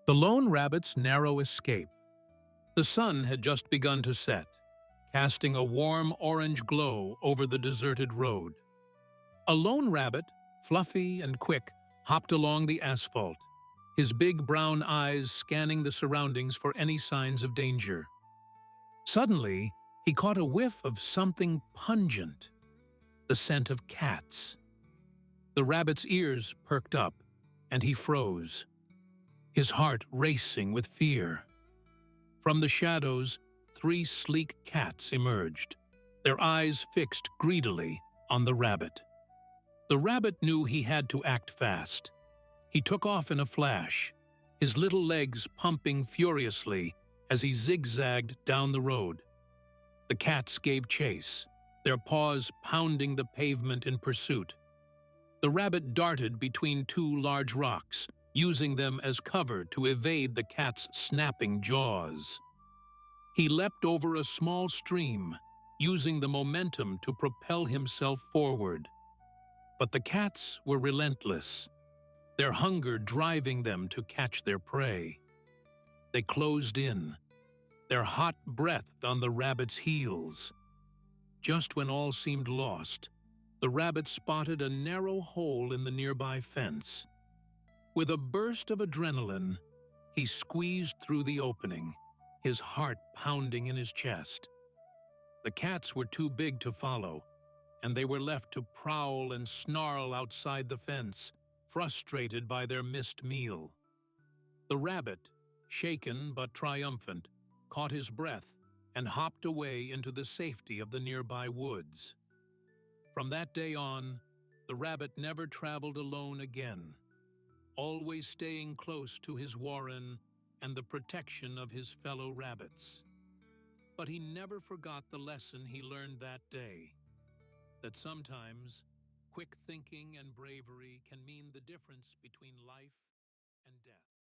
The lone rabbit's narrow escape. The sun had just begun to set, casting a warm orange glow over the deserted road. A lone rabbit, fluffy and quick, hopped along the asphalt, his big brown eyes scanning the surroundings for any signs of danger. Suddenly, he caught a whiff of something pungent, the scent of cats. The rabbit's ears perked up, and he froze, his heart racing with fear. From the shadows, 3 sleek cats emerged, their eyes fixed greedily on the rabbit. The rabbit knew he had to act fast. He took off in a flash, his little legs pumping furiously as he zigzagged down the road. The cats gave chase, their paws pounding the pavement in pursuit. The rabbit darted between 2 large rocks, using them as cover to evade the cat's snapping jaws. He leapt over a small stream, using the momentum to propel himself forward. But the cats were relentless, their hunger driving them to catch their prey. They closed in, their hot breath on the rabbit's heels. Just when all seemed lost, the rabbit spotted a narrow hole in the nearby fence. With a burst of adrenaline, he squeezed through the opening, his heart pounding in his chest. The cats were too big to follow, and they were left to prowl and snarl outside the fence, frustrated by their missed meal. The rabbit, shaken but triumphant, caught his breath and hopped away into the safety of the nearby woods. From that day on, the rabbit never traveled alone again, always staying close to his warren and the protection of his fellow rabbits. But he never forgot the lesson he learned that day, that sometimes quick thinking and bravery can mean the difference between life and death.